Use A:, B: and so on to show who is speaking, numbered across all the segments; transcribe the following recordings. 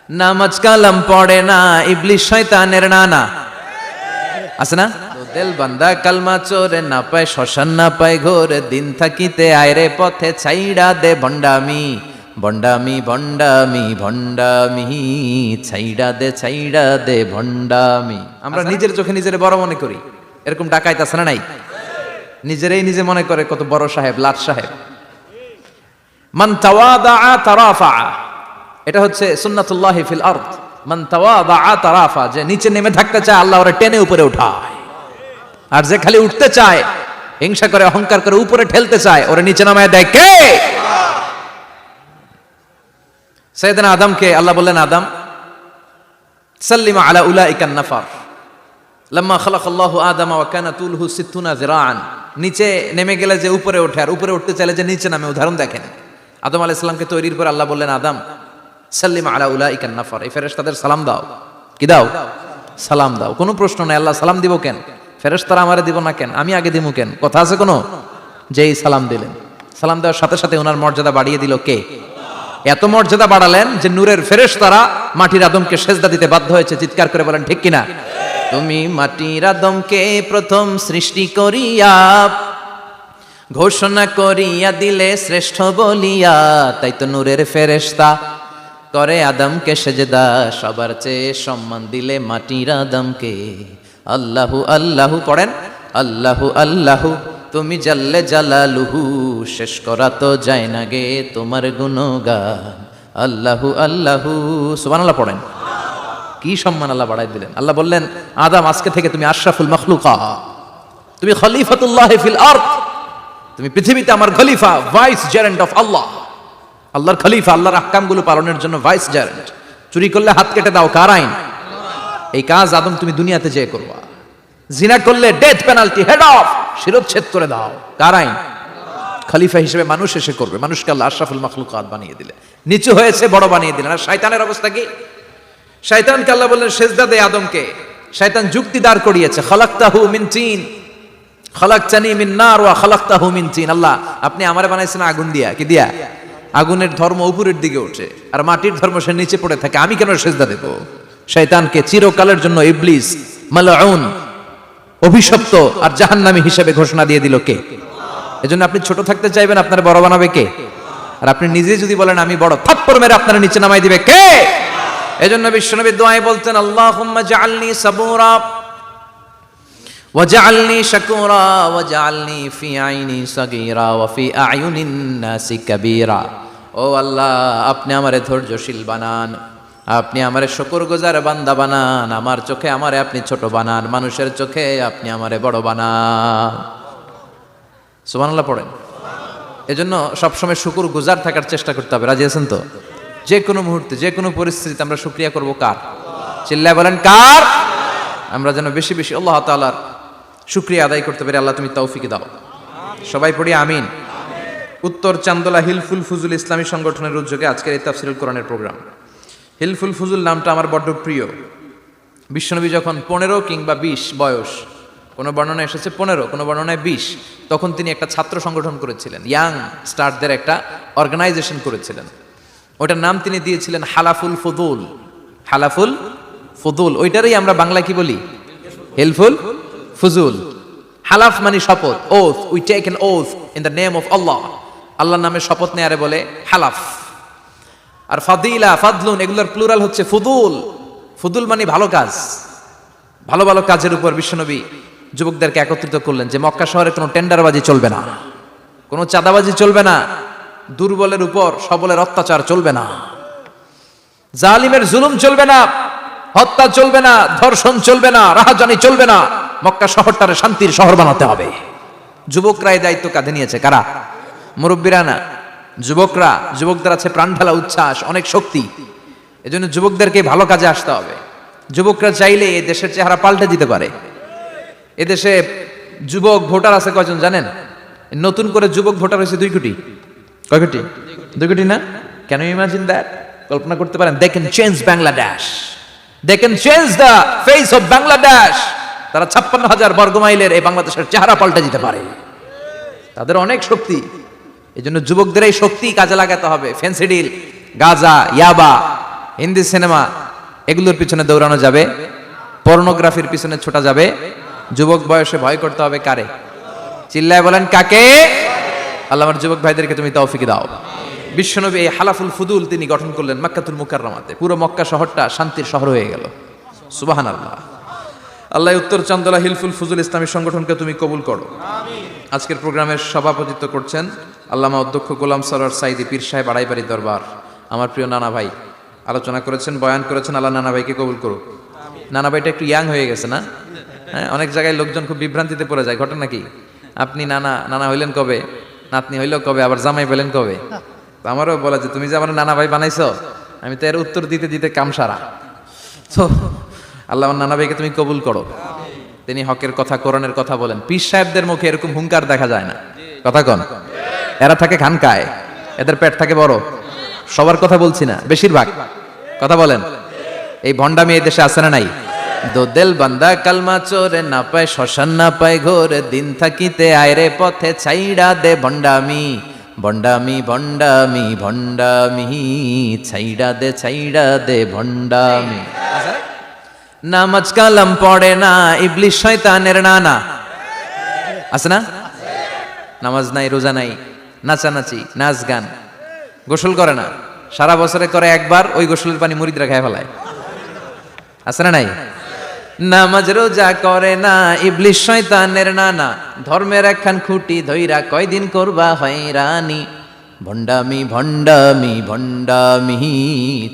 A: নামাজ কালাম পড়ে না, ইবলিস শয়তানের নানা, আছে না? দিল বান্দা কালমা চোরে, না পায় শ্মশান না পায় ঘোর, দিন থাকিতে আয়রে পথে ছাইড়া দে ভণ্ডামি, ভণ্ডামি ভণ্ডামি ভণ্ডামি, ছাইড়া দে ভণ্ডামি। আমরা নিজের চোখে নিজের বড় মনে করি, এরকম ডাকাইত আছে না নাই? নিজেরাই নিজে মনে করে কত বড় সাহেব, লাট সাহেব। মান তাওয়াদা তারাফা, এটা হচ্ছে সুন্নাতুল্লাহি ফিল আরদ। মান তাওয়াদা তারাফা, যে নিচে নেমে থাকতে চায় আল্লাহ ওরে টেনে উপরে উঠায়, আর যে খালি উঠতে চায়, হিংসা করে অহংকার করে উপরে ঠেলতে চায়, ওরে নিচে নামায় দেয় কে? সাইয়েদনা আদমকে আল্লাহ বললেন, আদম সাল্লিমা আলা উলাইকান নাফার লাম্মা খালাকাল্লাহু আদামা ওয়া কানা তুলহু 60 যিরাআন। নিচে নেমে গেলে যে উপরে ওঠে, আর উপরে উঠতে চাইলে যে নিচে নামে, উদাহরণ দেখেন। আদম আলাইহিস সালামকে তৈরির পর আল্লাহ বললেন, আদম সাল্লিমা আলা উলাইকান নাফার, এই ফেরেশতাদের সালাম দাও। কি দাও? সালাম দাও। কোনো প্রশ্ন নাই, আল্লাহ সালাম দিব কেন? ফেরেশতারা আমারে দিব না কেন? আমি আগে দিব কেন? কথা আছে কোনো? যেই সালাম দিলেন, সালাম দেওয়ার সাথে সাথে ওনার মর্যাদা বাড়িয়ে দিল কে? এত মর্যাদা বাড়ালেন যে নূরের ফেরেশতারা মাটির আদমকে সেজদা দিতে বাধ্য হয়েছে। চিৎকার করে বলেন ঠিক কিনা? তুমি মাটির আদমকে প্রথম সৃষ্টি করিয়া ঘোষণা করিয়া দিলে শ্রেষ্ঠ বলিয়া, তাই তো নূরের ফেরেশতা করে আদমকে সেজদা, সবার চেয়ে সম্মান দিলে মাটির আদমকে। আল্লাহু আল্লাহু পড়েন, আল্লাহু আল্লাহু তুমি জাল্লে জালালুহু, শেষ করা তো যায় না গে তোমার গুণগান। আল্লাহু আল্লাহু, সুবহানাল্লাহ পড়েন। কি সম্মান আল্লাহ বাড়াই দিলেন। আল্লাহ বললেন, আদম আজকে থেকে তুমি আশরাফুল মাখলুকাত, তুমি খলিফাতুল্লাহ ফিল আরদ, তুমি পৃথিবীতে আমার খলিফা, ভাইস জেরেন্ট অফ আল্লাহ। আল্লাহর খলিফা, আল্লাহর আহকামগুলো পালনের জন্য ভাইস জেরেন্ট। চুরি করলে হাত কেটে দাও, কার আইন? এই কাজ আদম তুমি দুনিয়াতে যেয়ে করবা। জিনা করলে ডেথ পেনাল্টি, হেড অফ, শিরচ্ছেদ করে দাও, কার আইন? খলিফা হিসেবে মানুষ এসে করবে। মানুষকে আল্লাহ আশরাফুল মাখলুকাত বানিয়ে দিলে, নিচু হয়েছে বড় বানিয়ে দিলেন। আর শয়তানের অবস্থা কি? শয়তানকে আল্লাহ বললেন সেজদা দে আদমকে। শয়তান যুক্তি দাঁড় করিয়েছে, খালাকতাহু মিন তিন খালাকতানি মিন নার ওয়া খালাকতাহু মিন তিন। আল্লাহ আপনি আমারে বানাইছেন আগুন দিয়া, কি দিয়া? আগুনের ধর্ম উপরের দিকে ওঠে, আর মাটির ধর্ম সে নিচে পড়ে থাকে, আমি কেন সেজদা দেব? শয়তানকে চিরকালের জন্য ইবলিস মালউন, অভিশপ্ত আর জাহান্নামী হিসেবে ঘোষণা দিয়ে দিল কে? এজন্য আপনি ছোট থাকতে চাইবেন, আপনার বড় বানাবে কে? আর আপনি নিজে যদি বলেন আমি বড়, থাপ্পড় মেরে আপনার নিচে নামাই দিবে কে? এজন্য বিশ্বনবী দোয়ায় বলতেন, আল্লাহুম্মা জাআলনি সাবুরা ওয়াজআলনি শাকুরা ওয়াজআলনি ফি আইনি সাগীরা ওয়া ফি আয়ুনিন নাসি কাবীরা। ও আল্লাহ, আপনি আমারে ধৈর্যশীল বানান, আপনি আমারে শুকরগুজার বান্দা বানান, আমার চোখে আমারে আপনি ছোট বানান, মানুষের চোখে আপনি আমারে বড় বানান। সুবহানাল্লাহ পড়েন। এজন্য সবসময় শুকরগুজার থাকার চেষ্টা করতে হবে। রাজি আছেন তো? যে কোনো মুহূর্তে, যে কোনো পরিস্থিতিতে আমরা শুকরিয়া করব কার? চিল্লায় বলেন কার? আমরা যেন বেশি বেশি আল্লাহ তাআলার শুকরিয়া আদায় করতে পারি। আল্লাহ তুমি তৌফিক দাও। সবাই পড়ি আমিন। উত্তর চান্দোলা হিলফুল ফুজুল ইসলামী সংগঠনের উদ্যোগে আজকের এই তাফসীরুল কোরআনের প্রোগ্রাম। হিলফুল ফুজুল নামটা আমার বড্ড প্রিয়। বিশ্বনবী যখন 15 কিংবা 20 বয়স, কোনো বর্ণনায় এসেছে 15, কোনো বর্ণনায় 20, তখন তিনি একটা ছাত্র সংগঠন করেছিলেন, ইয়াং স্টারদের একটা অর্গানাইজেশন করেছিলেন। ওটার নাম তিনি দিয়েছিলেন হালাফুল ফুদুল। হালাফুল ফুদুল, ওইটারই আমরা বাংলা কি বলি? হিলফুল ফুজুল। হালাফ মানে শপথ, oath, we take an oath in the name of Allah. আল্লাহর নামে শপথ নেয়ারে বলে হালাফ। আর ফাদিলা, ফাদলুন, এগুলোর প্লুরাল হচ্ছে ফুদুল। ফুদুল মানে ভালো কাজ। ভালো ভালো কাজের উপর বিশ্বনবী যুবকদেরকে একত্রিত করলেন যে মক্কা শহরে কোনো টেন্ডারবাজি চলবে না, কোনো চাঁদাবাজি চলবে না, দুর্বলের উপর সবলের অত্যাচার চলবে না, জালিমের জুলুম চলবে না, হত্যা চলবে না, ধর্ষণ চলবে না, রাহাজানি চলবে না। মক্কা শহরটারে শান্তির শহর বানাতে হবে। যুবকরা এই দায়িত্ব কাঁধে নিয়েছে। কারা? মুরব্বীরা না, যুবকরা। যুবকদের আছে প্রাণ ঢালা উচ্ছ্বাস, অনেক শক্তি। এজন্য যুবকদেরকে ভালো কাজে আসতে হবে। যুবকরা চাইলে এই দেশের চেহারা পাল্টে দিতে পারে। এদেশে যুবক ভোটার আছে কয়জন জানেন? নতুন করে যুবক ভোটার হয়েছে 2 কোটি। কয় কোটি? 2 কোটি না? Can you imagine that? কল্পনা করতে পারেন? They can change Bangladesh, they can change the face of Bangladesh. তারা 56,000 বর্গমাইলের এই বাংলাদেশের চেহারা পাল্টে দিতে পারে। তাদের অনেক শক্তি। এই জন্য যুবকদের এই শক্তি কাজে লাগাতে হবে। ফেন্সিডিল, গাঁজা, ইয়াবা, হিন্দি সিনেমা এগুলোর পিছনে দৌড়ানো যাবে? পর্নোগ্রাফির পিছনে ছোটা যাবে? যুবক বয়সে ভয় করতে হবে কারে? চিল্লায় বলেন কাকে? আল্লাহ আমার যুবক ভাইদেরকে তুমি তৌফিক দাও। বিশ্বনবী এই হালাফুল ফুদুল তিনি গঠন করলেন মক্কাতুল মুকাররমাতে। পুরো মক্কা শহরটা শান্তির শহর হয়ে গেল। সুবহানাল্লাহ। আল্লাহ উত্তর চান্দলা হিলফুল ফুজুল ইসলামী সংগঠনকে তুমি কবুল করো। আজকের প্রোগ্রামের সভাপতিত্ব করছেন আল্লামা অধ্যক্ষ গোলাম সরোয়ার সাইদি পীর সাহেব আড়াইবাড়ি দরবার। আমার প্রিয় নানা ভাই আলোচনা করেছেন, বয়ান করেছেন। আল্লাহ নানা ভাইকে কবুল করুক। নানা ভাইটা একটু ইয়াং হয়ে গেছে না? হ্যাঁ, অনেক জায়গায় লোকজন খুব বিভ্রান্তিতে পড়ে যায়। ঘটনা কি? আপনি নানা হইলেন কবে, নাতনি হইল কবে, আবার জামাই পেলেন কবে? তো আমারও বলা যে তুমি যে আমার নানা ভাই বানাইছো, আমি তো এর উত্তর দিতে দিতে কাম সারা। তো আল্লাহ আমার নানা ভাইকে তুমি কবুল করো। তিনি হকের কথা, কোরআনের কথা বলেন। পীর সাহেবদের মুখে এরকম হুঙ্কার দেখা যায় না। কথা কন। এরা থাকে খানকায়, এদের পেট থাকে বড়। সবার কথা বলছি না, বেশিরভাগ কথা বলেন। এই ভণ্ডামি এই দেশে আছে না নাই? দোদেল বান্দা কালমা চোরে না পায় শ্মশান না পায় ঘোরে, দিন থাকিতে আয়রে পথে ছাইড়া দে ভণ্ডামি ভণ্ডামি ভণ্ডামি ভণ্ডামি, ছাইড়া দে ভণ্ডামি। নামাজ কালাম পড়ে না ইবলিশ শয়তানের নানা, আছে না? নামাজ নাই, রোজা নাই, নাচানাচি, নাচ গান, গোসল করে না, সারা বছরে করে একবার, ওই গোসলের পানি মুরিদরা খায় ফেলায়, আছে না নাই? নামাজ রোজা করে না ইবলিশ শয়তানের নানা, ধর্মের একখান খুঁটি ধইরা কয়দিন করবা হয়রানি, ভণ্ডামি ভণ্ডামি ভণ্ডামি,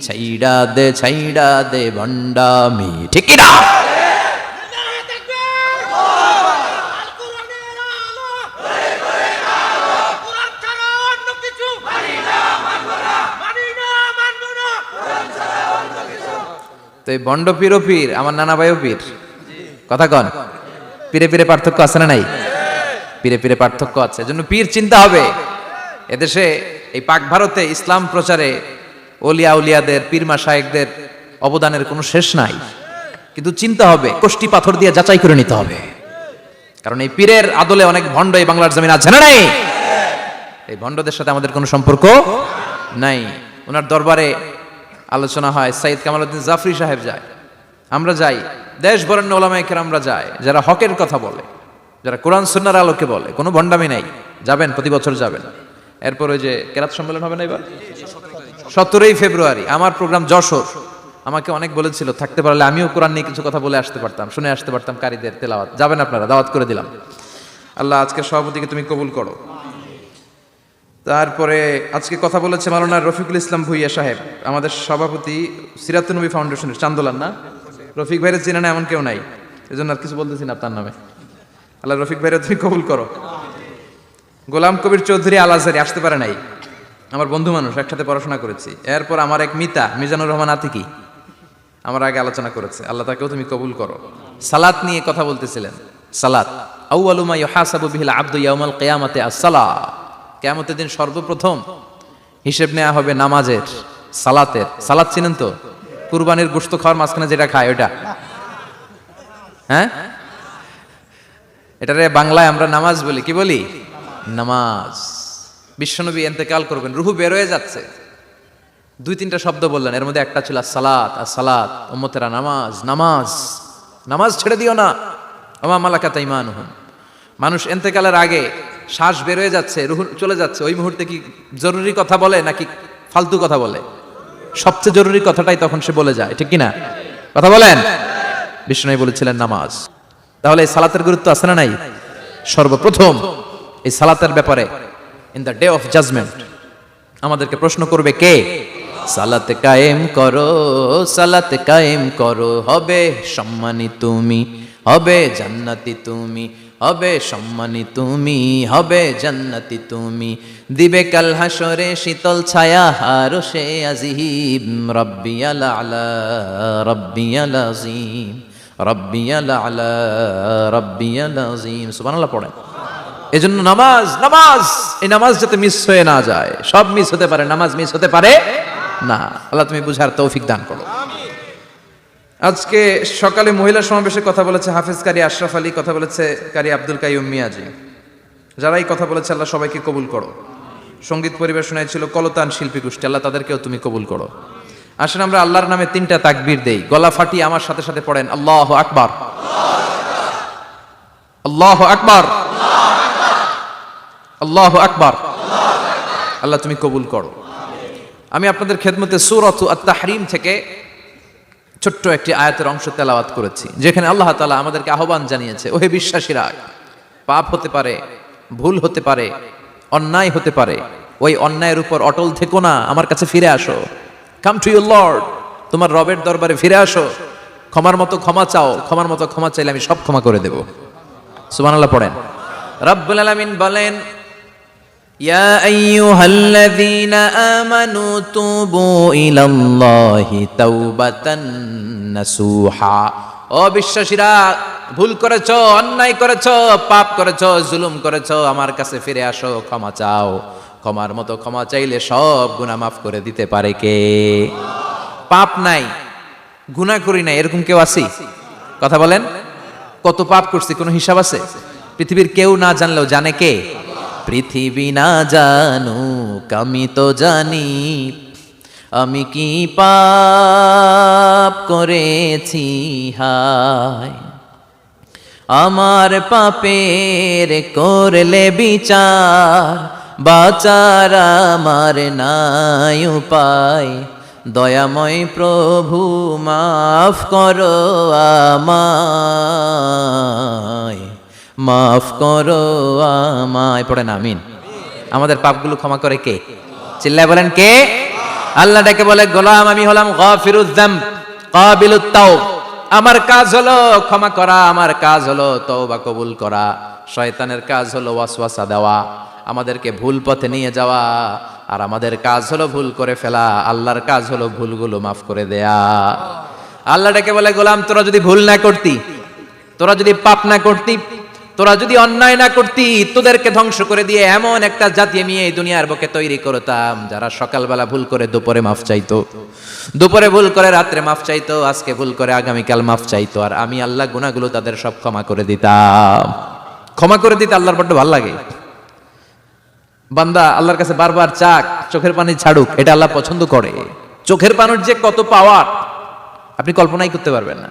A: ছাইড়া দে ভণ্ডামি। ঠিক কি না? তো এই ভণ্ড পীর ও পীর, আমার নানা ভাইও পীর। কথা কন। পীরে পীরে পার্থক্য আছে না নাই? পীরে পীরে পার্থক্য আছে, এজন্য পীর চিন্তা হবে। এদেশে এই পাক ভারতে ইসলাম প্রচারে ওলিয়া উলিয়াদের, পীর মাশায়েখদের অবদানের কোনো শেষ নাই। কিন্তু চিন্তা হবে, কষ্টি পাথর দিয়ে যাচাই করে নিতে হবে। কারণ এই পীরের আদলে অনেক ভণ্ড এই বাংলার জমিন আছে না নাই? এই ভণ্ডদের সাথে আমাদের কোনো সম্পর্ক নাই। ওনার দরবারে আলোচনা হয়, সাইয়্যিদ কামালউদ্দিন জাফরি সাহেব যায়, আমরা যাই, দেশ বরেণ্য ওলামায়ে কেরামরা যায়, যারা হকের কথা বলে, যারা কোরআন সুন্নাহর আলোকে বলে, কোনো ভণ্ডামি নাই। যাবেন, প্রতি বছর যাবেন। এরপর ওই যে কেরাত সম্মেলন হবে না এবার 17ই ফেব্রুয়ারি, আমার প্রোগ্রাম যশোর। আমাকে অনেক বলেছিল থাকতে পারলে আমিও কোরআন নিয়ে কিছু কথা বলে আসতে পারতাম, শুনে আসতে পারতাম কারীদের তেলাওয়াত। যাবেন আপনারা, দাওয়াত করে দিলাম। আল্লাহ আজকের সভাপতিকে তুমি কবুল করো। তারপরে আজকে কথা বলেছে মাওলানা রফিকুল ইসলাম ভুইয়া সাহেব, আমাদের সভাপতি সিরাতুন নবী ফাউন্ডেশনের চান্দোলার। না, রফিক ভাইরে চেনে না এমন কেউ নাই, এজন্য আর কিছু বলতেছি না আপনার নামে। আল্লাহ রফিক ভাইরে তুমি কবুল করো। গোলাম কবির চৌধুরী আল আজহারি আসতে পারে নাই, আমার বন্ধু মানুষ, একসাথে পড়াশোনা করেছি। এরপর আমার এক মিতা মিজানুর রহমান আতিকি আমার আগে আলোচনা করেছে, আল্লাহ তাকেও তুমি কবুল করো। সালাত নিয়ে কথা বলতেছিলেন। সালাত আউয়ালু মা ইউহাসাবু বিহিল আবদু ইয়াউমাল কিয়ামাতি আস-সালাহ। কিয়ামতের দিন সর্বপ্রথম হিসেব নেওয়া হবে নামাজের, সালাতের। সালাত চিনেন তো? কুরবানির গোশত খাওয়ার মাঝখানে যেটা খায় ওটা, হ্যাঁ? এটারে বাংলায় আমরা নামাজ বলি। কি বলি? নামাজ। বিশ্বনবী ইন্তেকাল করবেন, রূহ বের হয়ে যাচ্ছে, 2-3টা শব্দ বললেন, এর মধ্যে একটা ছিল সালাত। আর সালাত, উম্মতেরা নামাজ, নামাজ, নামাজ ছেড়ে দিও না। ওমা মালাকাত আইমানুহুম। মানুষ ইন্তেকালের আগে শ্বাস বের হয়ে যাচ্ছে, রূহ চলে যাচ্ছে, ওই মুহূর্তে কি জরুরি কথা বলে নাকি ফালতু কথা বলে? সবচেয়ে জরুরি কথাটাই তখন সে বলে যায়, ঠিক কি না? কথা বলেন। বিষ্ণু বলেছিলেন নামাজ। তাহলে এই সালাতের গুরুত্ব আছে না নাই? সর্বপ্রথম এই সালাতের ব্যাপারে in the day of judgement আমাদেরকে প্রশ্ন করবে কে? সালাত কায়েম করো, সালাত কায়েম করো, হবে সম্মানী তুমি, হবে জান্নাতি তুমি, হবে সম্মানী তুমি, হবে জান্নাতি তুমি, দিবে কাল হাসরে শীতল ছায়া আরশে আজিম, রাব্বিয়াল আলা রাব্বিয়াল আযীম, রাব্বিয়াল আলা রাব্বিয়াল আযীম। সুবহানাল্লাহ পড়েন। এজন্য নামাজ, নামাজ, এই নামাজ যাতে মিস হয়ে না যায়। সব মিস হতে পারে, নামাজ মিস হতে পারে না। আল্লাহ তুমি বুঝার তৌফিক দান করো। আজকে সকালে মহিলা সমাবেশে কথা বলেছে হাফেজ কারি আশরাফ আলী, কথা বলেছে কারি আব্দুল কাইয়ুম মিয়াজি। যারাই কথা বলেছে আল্লাহ সবাইকে কবুল করো। সঙ্গীত পরিবেশনায় ছিল কলতান শিল্পী গোষ্ঠী, আল্লাহ তাদেরকেও তুমি কবুল করো। আসেন আমরা আল্লাহর নামে 3টা তাকবীর দেই, গলা ফাটিয়ে আমার সাথে সাথে পড়েন আল্লাহু আকবার, আল্লাহু আকবার, আল্লাহু আকবার। আল্লাহ তুমি কবুল করো। আমি আপনাদের খেদমতে সূরাত আত-তাহরিম থেকে ছোট্ট একটি আয়াতের অংশ তেলাওয়াত করেছি, যেখানে আল্লাহ তাআলা আমাদেরকে আহ্বান জানিয়েছে, ওহে বিশ্বাসীরা, পাপ হতে পারে, ভুল হতে পারে, অন্যায় হতে পারে, ওই অন্যায়ের উপর অটল থেকো না, আমার কাছে ফিরে আসো। কাম টু ইউর লর্ড, তোমার রবের দরবারে ফিরে আসো, ক্ষমার মতো ক্ষমা চাও, ক্ষমার মতো ক্ষমা চাইলে আমি সব ক্ষমা করে দেব। সুবহানাল্লাহ পড়েন। রব্বুল আলামিন বলেন, ইয়া আইয়ুহাল্লাযীনা আমানু তুবু ইলাল্লাহি তাওবাতান নাসুহা। ও বিশ্বাসীরা, ভুল করেছো, অন্যায় করেছো, পাপ করেছো, জুলুম করেছো, আমার কাছে ফিরে আসো, ক্ষমা চাও। ক্ষমার মতো ক্ষমা চাইলে সব গুনাহ মাফ করে দিতে পারে কে? পাপ নাই, গুনাহ করি নাই, এরকম কেউ আছে? কথা বলেন। কত পাপ করছি কোনো হিসাব আছে? পৃথিবীর কেউ না জানলেও জানে কে? পৃথিবী না জানুক আমি তো জানি, আমি কি পাপ করেছি হায়। আমার পাপের করলে বিচার, বাঁচার আমার নাই উপায়। দয়াময় প্রভু মাফ করো আমায়, মাফ করো আমায়। পড়েন আমিন। আমাদের পাপগুলো ক্ষমা করে কে? চিল্লায় বলেন কে? আল্লাহ ডেকে বলে, গোলাম আমি হলাম গাফিরুয যামব কাবিলুত তাওব। আমার কাজ হলো ক্ষমা করা, আমার কাজ হলো তওবা কবুল করা। শয়তানের কাজ হলো ওয়াসওয়াসা দেওয়া, আমাদেরকে ভুল পথে নিয়ে যাওয়া, আর আমাদের কাজ হলো ভুল করে ফেলা। আল্লাহর কাজ হলো ভুলগুলো মাফ করে দেয়া। আল্লাহ ডেকে বলে, গোলাম তোরা যদি ভুল না করতি, তোরা যদি পাপ না করতি, তোরা যদি অন্যায় না করতি, তোদেরকে ধ্বংস করে দিয়ে এমন একটা জাতি আমি এই দুনিয়ার বুকে তৈরি করতাম, যারা সকালবেলা ভুল করে দুপুরে মাফ চাইতো, দুপুরে ভুল করে রাত্রে মাফ চাইতো, আজকে ভুল করে আগামীকাল মাফ চাইতো, আর আমি আল্লাহ গুনাহগুলো তাদের সব ক্ষমা করে দিতাম। ক্ষমা করে দিতে আল্লাহর বড্ড ভালো লাগে। বান্দা আল্লাহর কাছে বারবার চাক, চোখের পানি ছাড়ুক, এটা আল্লাহ পছন্দ করে। চোখের পানির যে কত পাওয়ার আপনি কল্পনাই করতে পারবেন না।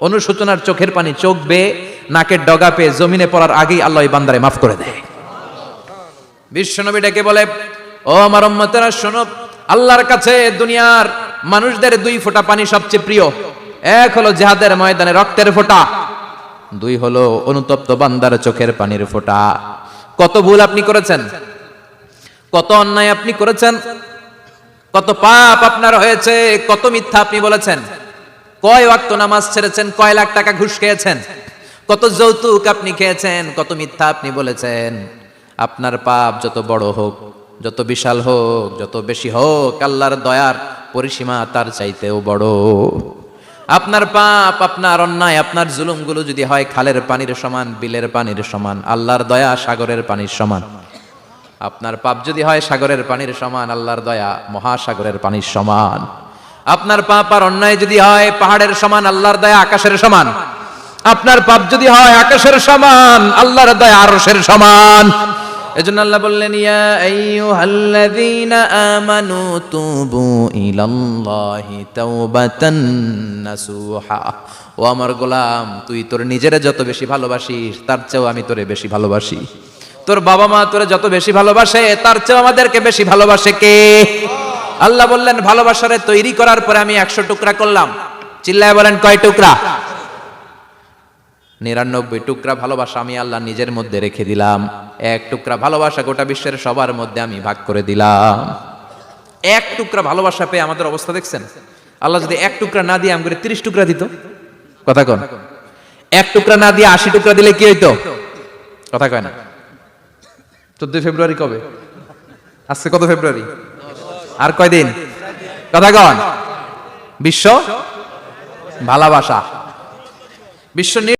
A: অনুশোচনার চোখের পানি চোখ বেয়ে নাকের ডগা পেয়ে জমিনে পড়ার আগেই আল্লাহ এই বান্দারে মাফ করে দেয়। বিশ্বনবী ডেকে বলে, ও আমার উম্মতেরা শোনো, আল্লাহর কাছে দুনিয়ার মানুষদের 2 ফোঁটা পানি সবচেয়ে প্রিয়। এক হলো জিহাদের ময়দানে রক্তের ফোঁটা, 2 হলো অনুতপ্ত বান্দার চোখের পানির ফোঁটা। কত ভুল আপনি করেছেন, কত অন্যায় আপনি করেছেন, কত পাপ আপনার হয়েছে, কত মিথ্যা আপনি বলেছেন, কয় ওয়াক্ত নামাজ ছেড়েছেন, কয় লাখ টাকা ঘুষ খেয়েছেন, কত যৌতুক আপনি খেয়েছেন, কত মিথ্যা আপনি বলেছেন। আপনার পাপ যত বড় হোক, যত বিশাল হোক, যত বেশি হোক, আল্লাহর দয়ার পরিসীমা তার চাইতেও বড়। আপনার পাপ, আপনার অন্যায়, আপনার জুলুমগুলো যদি হয় খালের পানির সমান, বিলের পানির সমান, আল্লাহর দয়া সাগরের পানির সমান। আপনার পাপ যদি হয় সাগরের পানির সমান, আল্লাহর দয়া মহাসাগরের পানির সমান। আপনার পাপ আর অন্যায় যদি হয় পাহাড়ের সমান, আল্লাহর দয়া আকাশের সমান। আপনার পাপ যদি হয় আকাশের সমান, আল্লাহর দয়া আরশের সমান। এজন্য আল্লাহ বললেন, ইয়া আইয়ুহাল্লাযীনা আমানু তুবু ইলাল্লাহি তাওবাতান নাসুহা। ও আমার গোলাম, তুই তোর নিজেরে যত বেশি ভালোবাসিস, তার চেয়েও আমি তোরে বেশি ভালোবাসি। তোর বাবা মা তোরে যত বেশি ভালোবাসে, তার চেয়েও আমাদেরকে বেশি ভালোবাসে কে? আল্লাহ বললেন, ভালোবাসারে তৈরি করার পরে আমি 100 টুকরা করলাম। চিল্লায় বলেন কয় টুকরা? 99 টুকরা ভালোবাসা আমি আল্লাহ নিজের মধ্যে রেখে দিলাম। 1 টুকরা ভালোবাসা গোটা বিশ্বের সবার মধ্যে আমি ভাগ করে দিলাম। 1 টুকরা ভালোবাসা পেয়ে আমাদের অবস্থা দেখছেন? আল্লাহ যদি 1 টুকরা না দিয়ে আমাকে 30 টুকরা দিত, কথা কন। 1 টুকরা না দিয়ে 80 টুকরা দিলে কি হইতো? কথা কয় না। 14 ফেব্রুয়ারি কবে? আজকে কত ফেব্রুয়ারি? আর কয়দিন? কথা কন। বিশ্ব ভালোবাসা, বিশ্ব